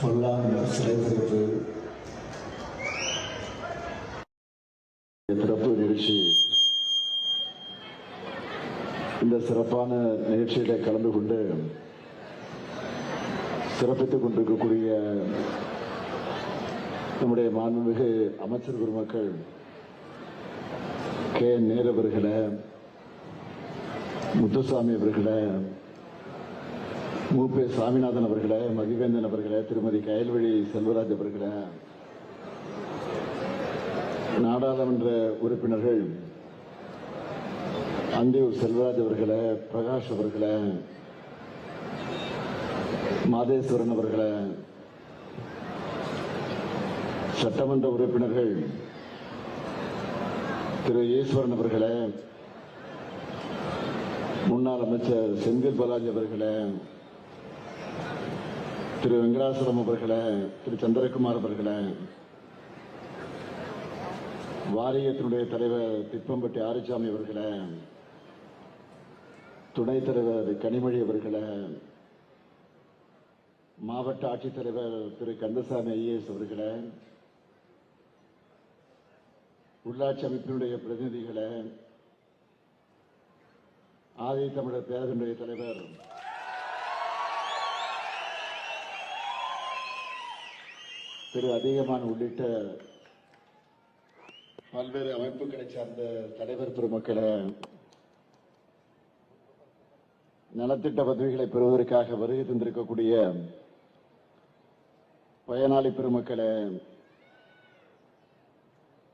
பொல்லான் சிறைப்பிடிப்பு சிறப்பு நிகழ்ச்சி. இந்த சிறப்பான நிகழ்ச்சியில கலந்து கொண்டு சிறப்பித்துக் கொண்டிருக்கக்கூடிய நம்முடைய மாண்புமிகு அமைச்சர் பெருமக்கள் கே. நேரு அவர்களே, முத்துசாமி அவர்களே, மூப்பே சாமிநாதன் அவர்களே, மதிவேந்தன் அவர்களே, திருமதி கயல்வழி செல்வராஜ் அவர்களே, நாடாளுமன்ற உறுப்பினர்கள் அந்தியூர் செல்வராஜ் அவர்களே, பிரகாஷ் அவர்களே, மாதேஸ்வரன் அவர்களே, சட்டமன்ற உறுப்பினர்கள் திரு ஈஸ்வரன் அவர்களே, முன்னாள் அமைச்சர் செந்தில் பாலாஜி அவர்களே, திரு வெங்கடாசலம் அவர்களே, திரு சந்திரகுமார் அவர்களே, வாரியத்தினுடைய தலைவர் திப்பம்பட்டி ஆரிச்சாமி அவர்களே, துணைத் தலைவர் கனிமொழி அவர்களே, மாவட்ட ஆட்சித்தலைவர் திரு கந்தசாமி ஐஏஎஸ் அவர்களே, உள்ளாட்சி அமைப்பினுடைய பிரதிநிதிகளே, ஆதி தமிழர் பேரவையினுடைய தலைவர் திரு அதிகமான் உள்ளிட்ட பல்வேறு அமைப்புகளை சார்ந்த தலைவர் பெருமக்களே, நலத்திட்ட பதவிகளை பெறுவதற்காக வருகை தந்திருக்கக்கூடிய பயனாளி பெருமக்களே,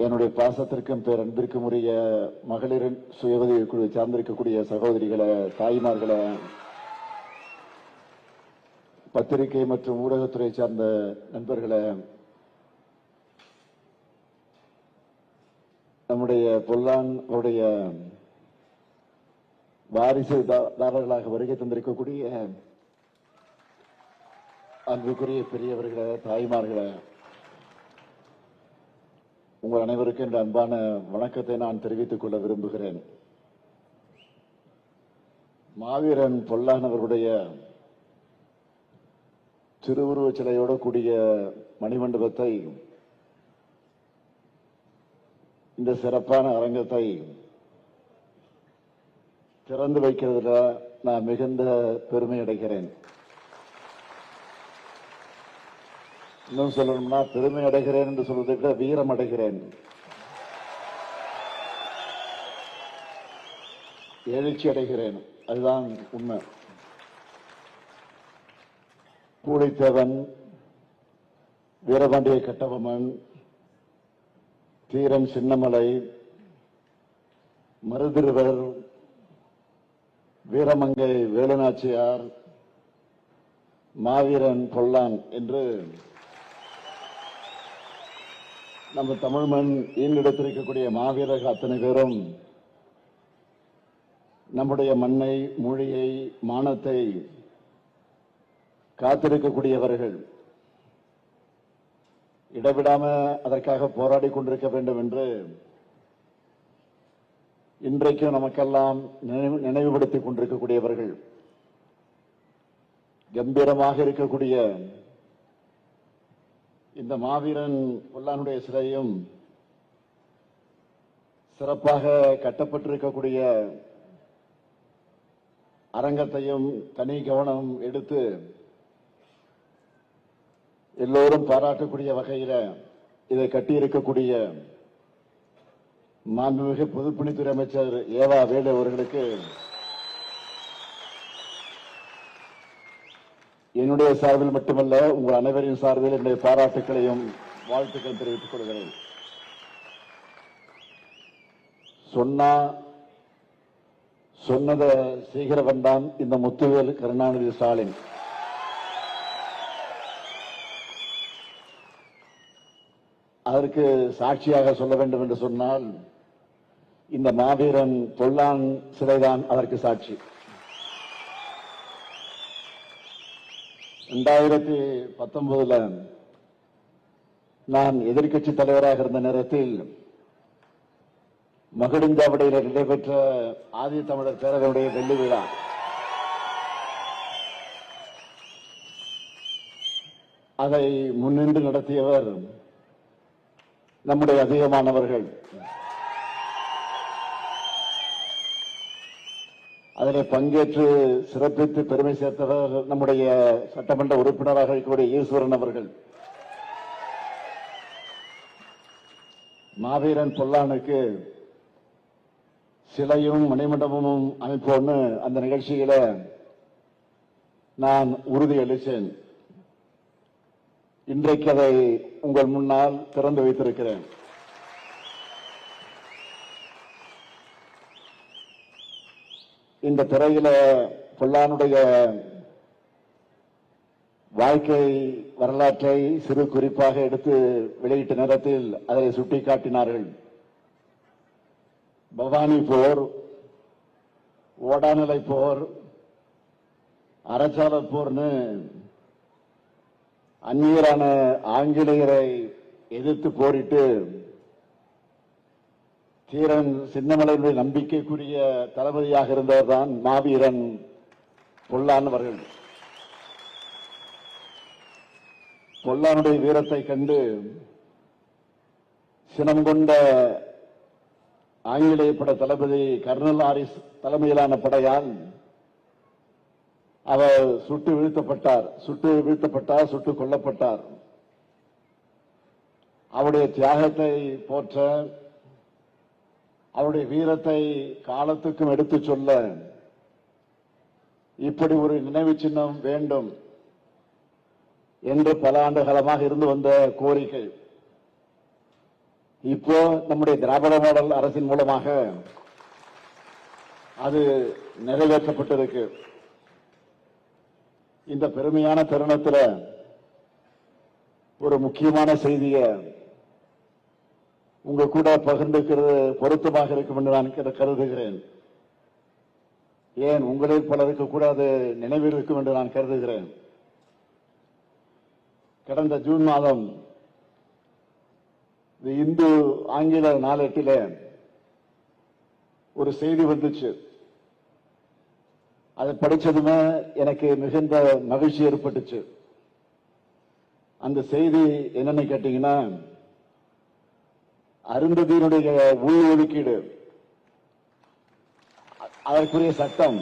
என்னுடைய பாசத்திற்கும் பேரன்பிற்கும் உரிய மகளிர் சுய உதவி குழு சார்ந்திருக்கக்கூடிய சகோதரிகளே, தாய்மார்களே, பத்திரிகை மற்றும் ஊடகத்துறை சார்ந்த நண்பர்களே, நம்முடைய பொல்லான் அவருடைய வாரிசுதாரர்களாக வருகை தந்திருக்கக்கூடிய அன்புக்குரிய பெரியவர்களே, தாய்மார்களே, உங்கள் அனைவருக்கும் என்ற அன்பான வணக்கத்தை நான் தெரிவித்துக் கொள்ள விரும்புகிறேன். மாவீரன் பொல்லான் அவர்களுடைய திருவுருவச் சிலையோடு கூடிய மணிமண்டபத்தை, இந்த சிறப்பான அரங்கத்தை திறந்து வைக்கிறதுல நான் மிகுந்த பெருமை அடைகிறேன். இன்னும் சொல்லணும்னா பெருமை அடைகிறேன் என்று சொல்வதை விட வீரம் அடைகிறேன், எழுச்சி அடைகிறேன். அதுதான் உண்மை. பூலித்தேவன், வீரபாண்டிய கட்டபொம்மன், தீரன் சின்னமலை, மருதிருவர், வீரமங்கை வேலுநாச்சியார், மாவீரன் பொல்லான் என்று நம்ம தமிழ் மண் ஈண்டெடுத்திருக்கக்கூடிய மாவீரர்கள் அத்தனை பேரும் நம்முடைய மண்ணை, மொழியை, மானத்தை காத்திருக்கக்கூடியவர்கள். இடவிடாம அதற்காக போராடி கொண்டிருக்க வேண்டும் என்று இன்றைக்கும் நமக்கெல்லாம் நினைவுபடுத்திக் கொண்டிருக்கக்கூடியவர்கள். கம்பீரமாக இருக்கக்கூடிய இந்த மாவீரன் பொல்லானுடைய சிலையும், சிறப்பாக கட்டப்பட்டிருக்கக்கூடிய அரங்கத்தையும் தனி கவனம் எடுத்து எல்லோரும் பாராட்டக்கூடிய வகையில் இதை கட்டியிருக்கக்கூடிய மாண்புமிகு பொதுப்பணித்துறை அமைச்சர் ஏவா வேலு அவர்களுக்கு என்னுடைய சார்பில் மட்டுமல்ல, உங்கள் அனைவரின் சார்பில் என்னுடைய பாராட்டுக்களையும் வாழ்த்துக்கள் தெரிவித்துக் கொள்கிறேன். சொன்னதை சீக்கிரம் தான் இந்த முத்துவேல் கருணாநிதி ஸ்டாலின். அதற்கு சாட்சியாக சொல்ல வேண்டும் என்று சொன்னால் இந்த மாவீரன் பொல்லான் சிலைதான் அதற்கு சாட்சி. 2019 நான் எதிர்க்கட்சி தலைவராக இருந்த நேரத்தில் மகுடஞ்சாவடியில் நடைபெற்ற ஆதி தமிழர் பேரவையுடைய வெள்ளி விழா. அதை முன்னின்று நடத்தியவர் நம்முடைய அதிகமானவர்கள். அதில் பங்கேற்று சிறப்பித்து பெருமை சேர்த்தவர் நம்முடைய சட்டமன்ற உறுப்பினராக இருக்கக்கூடிய ஈஸ்வரன் அவர்கள். மாவீரன் பொல்லானுக்கு சிலையும் மணிமண்டபமும் அமைப்போன்னு அந்த நிகழ்ச்சியில நான் உறுதியளித்தேன். இன்றைக்கு அதை உங்கள் முன்னால் திறந்து வைத்திருக்கிறேன். இந்த திரையில பொல்லானுடைய வாழ்க்கை வரலாற்றை சிறு குறிப்பாக எடுத்து வெளியிட்ட நேரத்தில் அதை சுட்டிக்காட்டினார்கள். பவானி போர், ஓடாநிலை போர், அறச்சாலை போர்னு அந்நியரான ஆங்கிலேயரை எதிர்த்து போரிட்டு தீரன் சின்னமலையுடைய நம்பிக்கைக்குரிய தளபதியாக இருந்தவர் தான் மாவீரன் பொல்லான் அவர்கள். பொல்லானுடைய வீரத்தை கண்டு சினம் கொண்ட ஆங்கிலேய பட தளபதி கர்னல் ஆரிஸ் தலைமையிலான படையால் அவர் சுட்டுக் கொல்லப்பட்டார். அவருடைய தியாகத்தை போற்ற, அவருடைய வீரத்தை காலத்துக்கும் எடுத்துச் சொல்ல இப்படி ஒரு நினைவு சின்னம் வேண்டும் என்று பல ஆண்டு காலமாக இருந்து வந்த கோரிக்கை இப்போ நம்முடைய திராவிட மாடல் அரசின் மூலமாக அது நிறைவேற்றப்பட்டிருக்கு. இந்த பெருமையான தருணத்தில் ஒரு முக்கியமான செய்தியை உங்க கூட பகிர்ந்துக்கிறது பொருத்தமாக இருக்கும் என்று நான் கருதுகிறேன். ஏன் உங்களில் பலருக்கு கூட அது நினைவில் இருக்கும் என்று நான் கருதுகிறேன். கடந்த ஜூன் மாதம் இந்து ஆங்கில நாளேட்டில ஒரு செய்தி வந்துச்சு. அதை படிச்சதுமே எனக்கு மிகுந்த மகிழ்ச்சி ஏற்பட்டுச்சு. அந்த செய்தி என்னன்னு கேட்டீங்கன்னா, அருந்ததியினுடைய உள் ஒதுக்கீடு, அதற்குரிய சட்டம்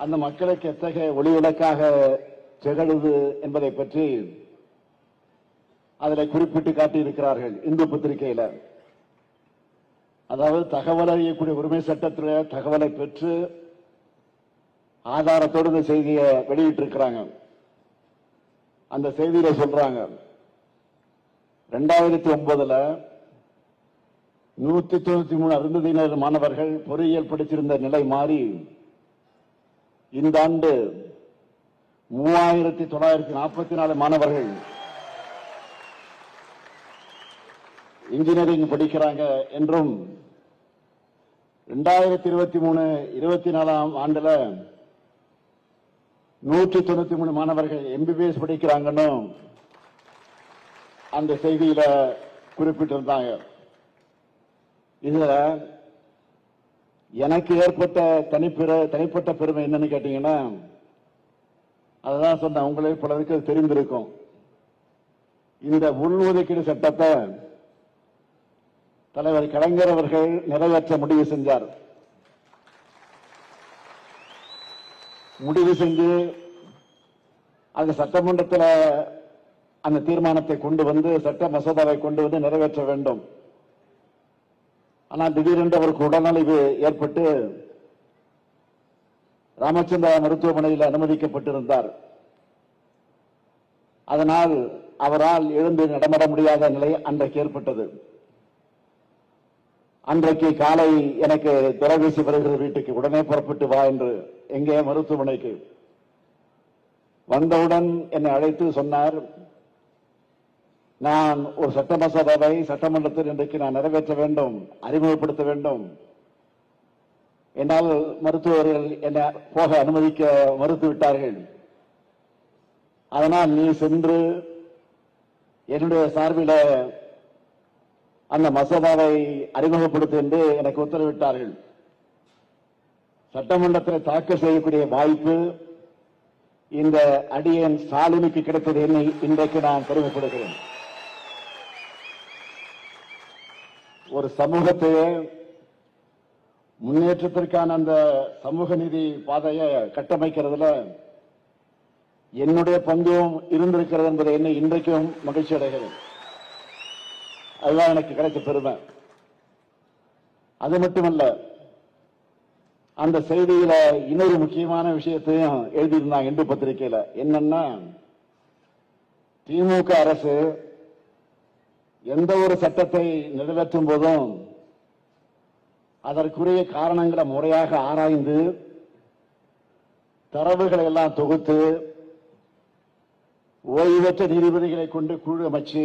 அந்த மக்களுக்கு எத்தகைய ஒளிவிளக்காக திகழுது என்பதை பற்றி அதில் குறிப்பிட்டு காட்டியிருக்கிறார்கள் இந்து பத்திரிகையில. அதாவது தகவல் அறியக்கூடிய உரிமை சட்டத்தில் தகவலை பெற்று ஆதாரத்தோடு இந்த செய்தியை வெளியிட்டிருக்கிறாங்க. அந்த செய்தியில சொல்றாங்க, 2009 193 அருந்ததியினர் மாணவர்கள் பொறியியல் படிச்சிருந்த நிலை மாறி இந்த ஆண்டு 3944 மாணவர்கள் இன்ஜினியரிங் படிக்கிறாங்க என்றும் 2023-24 ஆண்டுல 193 மாணவர்கள் எம்பிபிஎஸ் படிக்கிறாங்கன்னு அந்த செய்தியில குறிப்பிட்டிருந்தாங்க. இதுல எனக்கு ஏற்பட்ட தனிப்பட்ட பெருமை என்னன்னு கேட்டீங்கன்னா, அதுதான் சொன்ன உங்களே பலருக்கு தெரிந்திருக்கும். இந்த உள்ஒதுக்கீடு சட்டத்தை தலைவர் கலைஞர் அவர்கள் நிறைவேற்ற முடிவு செஞ்சார். முடிவு செஞ்சு அந்த சட்டமன்றத்தில் அந்த தீர்மானத்தை கொண்டு வந்து, சட்ட மசோதாவை கொண்டு வந்து நிறைவேற்ற வேண்டும். ஆனால் திடீரென்று அவருக்கு உடல்நலிவு ஏற்பட்டு ராமச்சந்திரா மருத்துவமனையில் அனுமதிக்கப்பட்டிருந்தார். அதனால் அவரால் எழுந்து நடமாட முடியாத நிலை அன்றைக்கு ஏற்பட்டது. அன்றைக்கு காலை எனக்கு தொலைபேசி வருகிற வீட்டுக்கு உடனே புறப்பட்டு வா என்று, எங்கே மருத்துவமனைக்கு வந்தவுடன் என்னை அழைத்து சொன்னார், நான் ஒரு சட்ட மசோதாவை சட்டமன்றத்தில் இன்றைக்கு நான் நிறைவேற்ற வேண்டும், அறிமுகப்படுத்த வேண்டும். என்னால் மருத்துவர்கள் என்னை போக அனுமதிக்க மறுத்துவிட்டார்கள். அதனால் நீ சென்று என்னுடைய சார்பில் அந்த மசோதாவை அறிமுகப்படுத்த என்று எனக்கு உத்தரவிட்டார்கள். சட்டமன்றத்தில் தாக்கல் செய்யக்கூடிய வாய்ப்பு இந்த அடியேன் ஸ்டாலினுக்கு கிடைத்தது என்னை இன்றைக்கு நான் பெருமைப்படுகிறேன். ஒரு சமூகத்தையே முன்னேற்றத்திற்கான அந்த சமூக நீதி பாதையை கட்டமைக்கிறதுல என்னுடைய பங்கும் இருந்திருக்கிறது என்பதை என்னை இன்றைக்கும் மகிழ்ச்சி அடைகிறேன். அதுதான் எனக்கு கிடைத்த பெருமை. அது மட்டுமல்ல, அந்த செய்தியில இன்னொரு முக்கியமான விஷயத்தையும் எழுதியிருந்தாங்க இந்து பத்திரிகையில. என்னன்னா, திமுக அரசு எந்த ஒரு சட்டத்தை நிறைவேற்றும் போதும் அதற்குரிய காரணங்களை முறையாக ஆராய்ந்து தரவுகளை எல்லாம் தொகுத்து ஓய்வு பெற்ற நீதிபதிகளை கொண்டு குழு அமைச்சு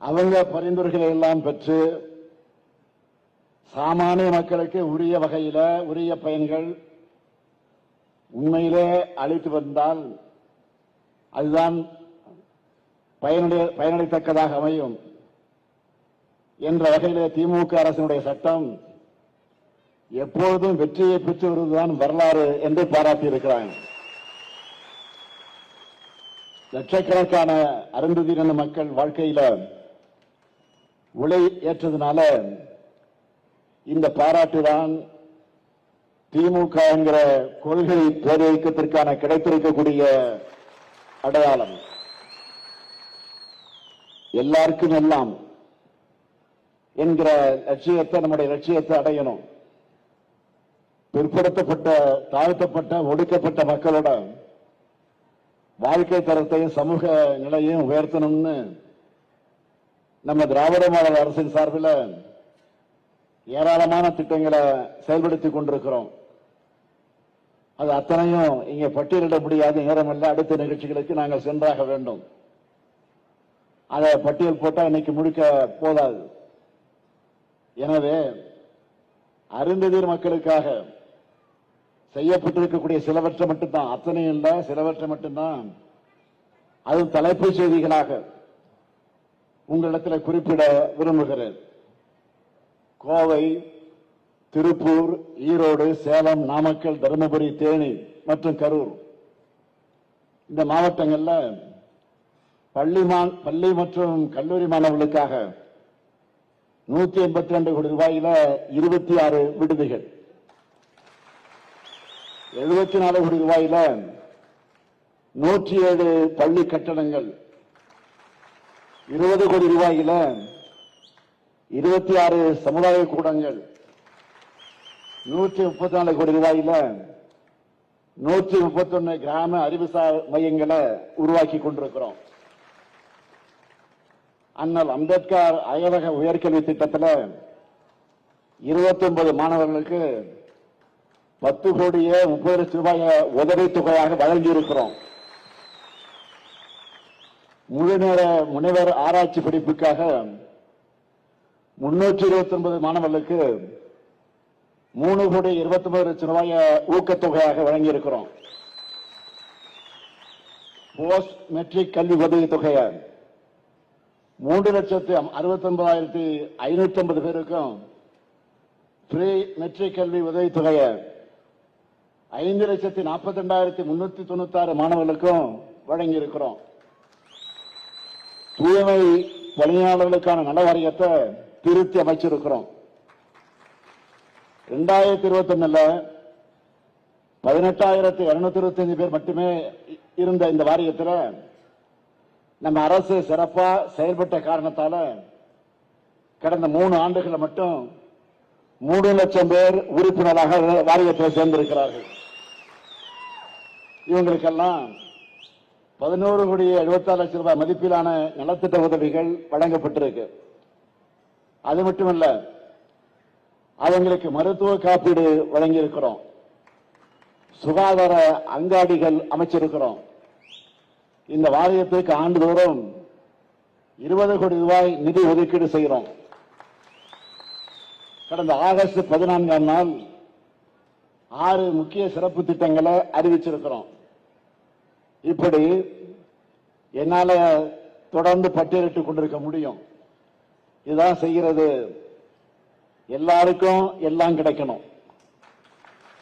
அவங்க பரிந்துரைகளை எல்லாம் பெற்று சாமானிய மக்களுக்கு உரிய வகையில உரிய பயன்கள் உண்மையிலே அளித்து வந்தால் அதுதான் பயனளித்தக்கதாக அமையும் என்ற வகையிலே திமுக அரசினுடைய சட்டம் எப்பொழுதும் வெற்றியை பெற்று வருவதுதான் வரலாறு என்று பாராட்டியிருக்கிறாங்க. லட்சக்கணக்கான அருந்ததியின மக்கள் வாழ்க்கையில உழை ஏற்றதுனால இந்த பாராட்டுதான் திமுக என்கிற கொள்கை பேரியக்கத்திற்கான கிடைத்திருக்கக்கூடிய அடையாளம். எல்லாருக்கும் எல்லாம் என்கிற லட்சியத்தை, நம்முடைய லட்சியத்தை அடையணும். பிற்படுத்தப்பட்ட, தாழ்த்தப்பட்ட, ஒடுக்கப்பட்ட மக்களோட வாழ்க்கை தரத்தையும் சமூக நிலையும் உயர்த்தணும்னு நம்ம திராவிட மாடல் அரசின் சார்பில் ஏராளமான திட்டங்களை செயல்படுத்திக் கொண்டிருக்கிறோம். அது அத்தனையும் இங்கே பட்டியலிட முடியாத நேரமல்ல. அடுத்த நிகழ்ச்சிகளுக்கு நாங்கள் சென்றாக வேண்டும். அதை பட்டியல் போட்டால் இன்னைக்கு முழுக்க போதாது. எனவே அருந்ததியர் மக்களுக்காக செய்யப்பட்டிருக்கக்கூடிய சிலவற்றை மட்டும்தான், அத்தனையும் இல்லை, சிலவற்றை மட்டும்தான், அதுவும் தலைப்புச் செய்திகளாக உங்களிடத்தில் குறிப்பிட விரும்புகிறேன். கோவை, திருப்பூர், ஈரோடு, சேலம், நாமக்கல், தருமபுரி, தேனி மற்றும் கரூர் இந்த மாவட்டங்கள்ல பள்ளி மற்றும் கல்லூரி மாணவர்களுக்காக 182 கோடி ரூபாயில 26 விடுதிகள், 74 கோடி ரூபாயில 107 பள்ளி கட்டடங்கள், 20 கோடி ரூபாயில 26 சமுதாய கூடங்கள், 134 கோடி ரூபாயில 131 கிராம அறிவுசார் மையங்களை உருவாக்கி கொண்டிருக்கிறோம். அண்ணல் அம்பேத்கர் அயலக உயர்கல்வி திட்டத்தில் 29 மாணவர்களுக்கு 10 கோடியே 30 லட்சம் ரூபாய் உதவித்தொகையாக வழங்கியிருக்கிறோம். முழுநேர முனைவர் ஆராய்ச்சி படிப்புக்காக 329 மாணவர்களுக்கு 3 கோடி 29 லட்சம் ரூபாய் ஊக்கத்தொகையாக வழங்கியிருக்கிறோம். போஸ்ட் மெட்ரிக் கல்வி உதவி தொகையை 3,69,550 பேருக்கும், பிரி மெட்ரிக் கல்வி உதவி தொகையை 5,42,396 மாணவர்களுக்கும் வழங்கியிருக்கிறோம். தூய்மை பணியாளர்களுக்கான நல வாரியத்தை திருத்தி அமைச்சிருக்கிறோம். 2021 18,225 பேர் மட்டுமே இருந்த இந்த வாரியத்தில் நம்ம அரசு சிறப்பா செயல்பட்ட காரணத்தால கடந்த 3 ஆண்டுகள் மட்டும் 3 லட்சம் பேர் உறுப்பினராக வாரியத்தில் சேர்ந்திருக்கிறார்கள். இவங்களுக்கெல்லாம் 11 கோடி 76 லட்சம் ரூபாய் மதிப்பிலான நலத்திட்ட உதவிகள் வழங்கப்பட்டிருக்கு. அது மட்டுமல்ல, அவங்களுக்கு மருத்துவ காப்பீடு வழங்கியிருக்கிறோம். சுகாதார அங்காடிகள் அமைச்சிருக்கிறோம். இந்த வாரியத்துக்கு ஆண்டுதோறும் 20 கோடி ரூபாய் நிதி ஒதுக்கீடு செய்கிறோம். கடந்த ஆகஸ்ட் 14ஆம் நாள் 6 முக்கிய சிறப்பு திட்டங்களை அறிவிச்சிருக்கிறோம். இப்படி என்னால தொடர்ந்து பட்டியலிட்டுக் கொண்டிருக்க முடியும். இதுதான் செய்கிறது. எல்லாருக்கும் எல்லாம் கிடைக்கணும்,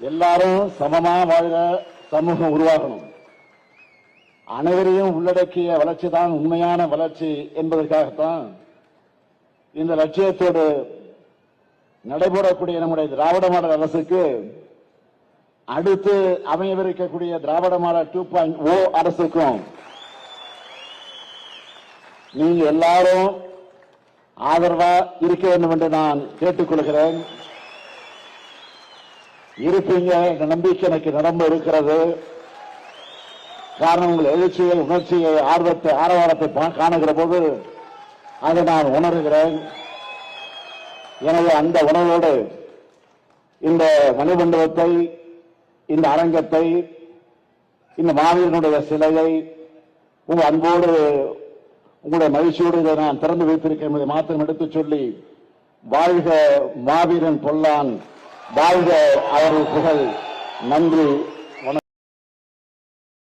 எல்லாரும் சமமா வாழ சமூகம் உருவாகணும். அனைவரையும் உள்ளடக்கிய வளர்ச்சி தான் உண்மையான வளர்ச்சி என்பதற்காகத்தான் இந்த லட்சியத்தோடு நடைபெறக்கூடிய நம்முடைய திராவிட மாடல் அரசுக்கு அடுத்து அமையவிருக்கக்கூடிய திராவிட மாடல் 2.0 அரசுக்கும் நீங்க எல்லாரும் ஆதரவா இருக்க வேண்டும் என்று நான் கேட்டுக்கொள்கிறேன். இருப்பீங்க என்ற நம்பிக்கை எனக்கு நிரம்ப இருக்கிறது. காரணம் உங்கள் எழுச்சியை, உணர்ச்சியை, ஆர்வத்தை, ஆரவாரத்தை காணுகிற போது அதை நான் உணர்கிறேன். எனவே அந்த உணர்வோடு இந்த மணிமண்டபத்தை, இந்த அரங்கத்தை, இந்த மாவீரனுடைய சிலையை உங்கள் அன்போடு, உங்களுடைய மகிழ்ச்சியோடு இதை நான் திறந்து வைத்திருக்கேன் என்பதை மாத்திரம் எடுத்துச் சொல்லி, வாழ்க மாவீரன் பொல்லான், வாழ்க அவர்கள் புகழ். நன்றி.